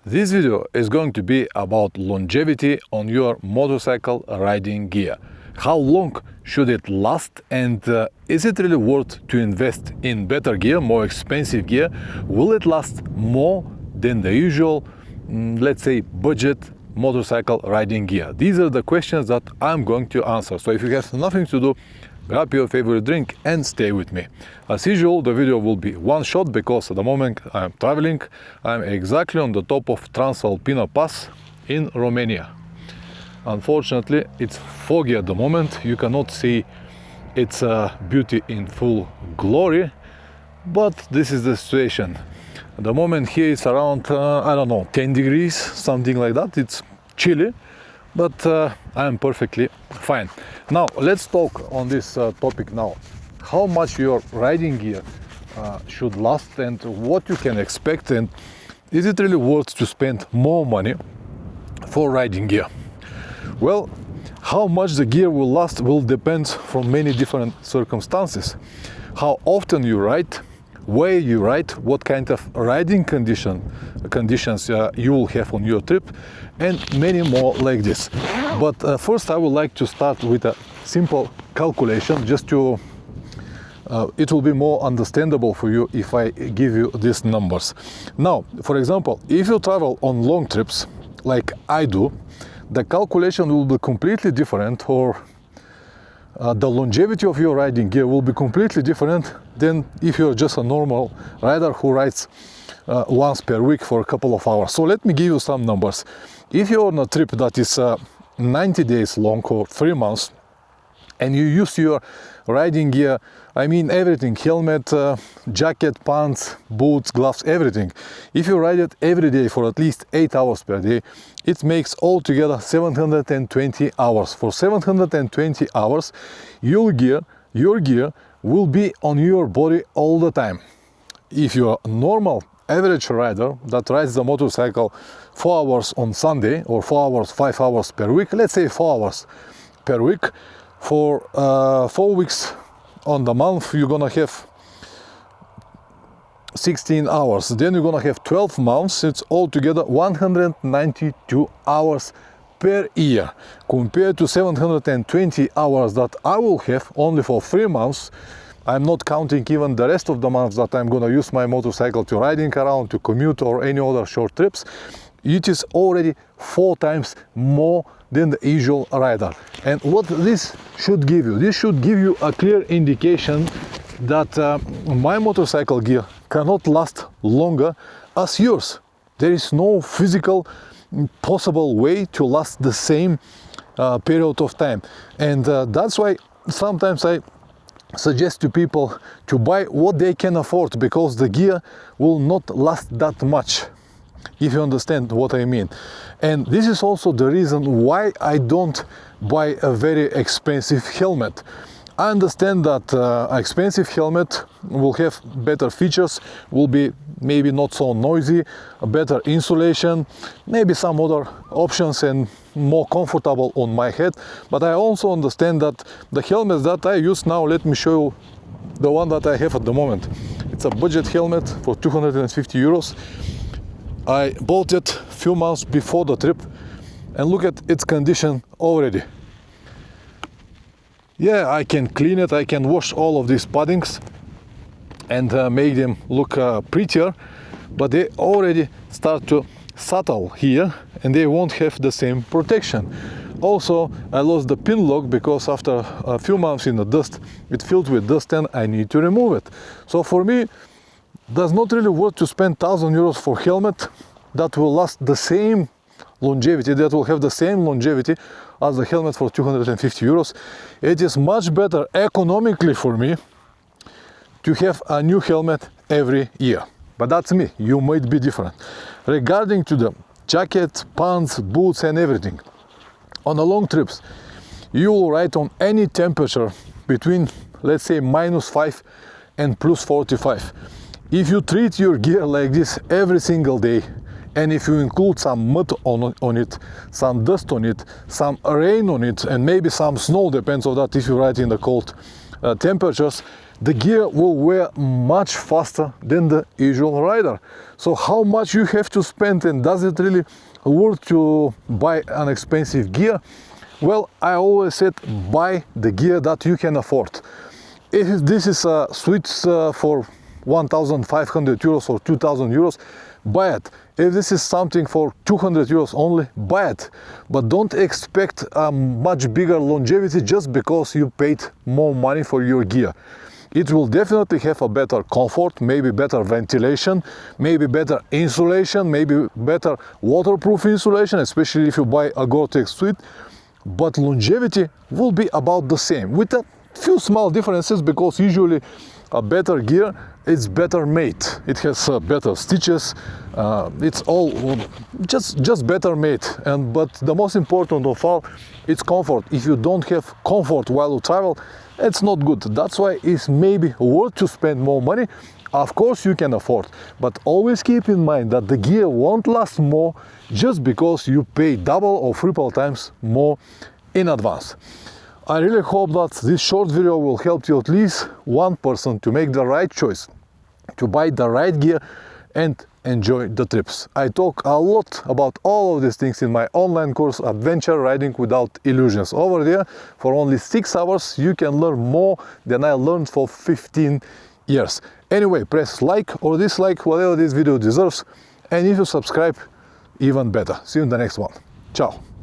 This video is going to be about longevity on your motorcycle riding gear. How long should it last, and is it really worth to invest in better gear, more expensive gear? Will it last more than the usual, let's say, budget motorcycle riding gear? These are the questions that I'm going to answer. So if you have nothing to do, grab your favorite drink and stay with me. As usual, the video will be one shot because at the moment I'm traveling. I'm exactly on the top of Transalpina Pass in Romania. Unfortunately, it's foggy at the moment. You cannot see its beauty in full glory, but this is the situation. At the moment here it's around, I don't know, 10 degrees, something like that. It's chilly, but I'm perfectly fine. Now let's talk on this topic now. How much your riding gear should last and what you can expect, and is it really worth to spend more money for riding gear? Well, how much the gear will last will depend from many different circumstances. How often you ride, where you ride, what kind of riding conditions you will have on your trip, and many more like this. But first I would like to start with a simple calculation, just to it will be more understandable for you if I give you these numbers. Now, for example, if you travel on long trips like I do, the calculation will be completely different, or the longevity of your riding gear will be completely different than if you're just a normal rider who rides once per week for a couple of hours. So let me give you some numbers. If you're on a trip that is 90 days long or 3 months, and you use your riding gear, I mean everything, helmet, jacket, pants, boots, gloves, everything. If you ride it every day for at least 8 hours per day, it makes altogether 720 hours. For 720 hours, your gear will be on your body all the time. If you're a normal average rider that rides the motorcycle 4 hours on Sunday, or 4 hours, 5 hours per week, let's say 4 hours per week, for 4 weeks on the month, you're gonna have 16 hours. Then you're gonna have 12 months. It's altogether 192 hours per year, compared to 720 hours that I will have only for 3 months. I'm not counting even the rest of the months that I'm gonna use my motorcycle to riding around, to commute, or any other short trips. It is already 4 times more than the usual rider. And what this should give you? This should give you a clear indication that my motorcycle gear cannot last longer as yours. There is no physical possible way to last the same period of time. And that's why sometimes I suggest to people to buy what they can afford, because the gear will not last that much, if you understand what I mean. And this is also the reason why I don't buy a very expensive helmet. I understand that expensive helmet will have better features, will be maybe not so noisy, a better insulation, maybe some other options, and more comfortable on my head. But I also understand that the helmets that I use now, let me show you the one that I have at the moment. It's a budget helmet for 250 euros. I bought it a few months before the trip, and look at its condition already. Yeah, I can clean it, I can wash all of these paddings and make them look prettier, but they already start to settle here and they won't have the same protection. Also, I lost the pin lock because after a few months in the dust, it filled with dust and I need to remove it. So for me, does not really worth to spend 1,000 euros for helmet that will last the same longevity, that will have the same longevity as the helmet for 250 euros. It is much better economically for me to have a new helmet every year. But that's me, you might be different. Regarding to the jacket, pants, boots and everything, on the long trips, you will ride on any temperature between, let's say, -5 and +45. If you treat your gear like this every single day, and if you include some mud on it, some dust on it, some rain on it, and maybe some snow, depends on that if you ride in the cold temperatures, the gear will wear much faster than the usual rider. So how much you have to spend, and does it really worth to buy an expensive gear? Well, I always said buy the gear that you can afford. If this is a switch for 1,500 euros or 2,000 euros, buy it. If this is something for 200 euros only, buy it. But don't expect a much bigger longevity just because you paid more money for your gear. It will definitely have a better comfort, maybe better ventilation, maybe better insulation, maybe better waterproof insulation, especially if you buy a Gore-Tex suite. But longevity will be about the same, with a few small differences, because usually a better gear is better made. It has better stitches. It's all just better made. But the most important of all, it's comfort. If you don't have comfort while you travel, it's not good. That's why it's maybe worth to spend more money. Of course you can afford, but always keep in mind that the gear won't last more just because you pay double or triple times more in advance. I really hope that this short video will help you, at least one person, to make the right choice, to buy the right gear and enjoy the trips. I talk a lot about all of these things in my online course, Adventure Riding Without Illusions. Over there, for only 6 hours, you can learn more than I learned for 15 years. Anyway, press like or dislike, whatever this video deserves. And if you subscribe, even better. See you in the next one. Ciao.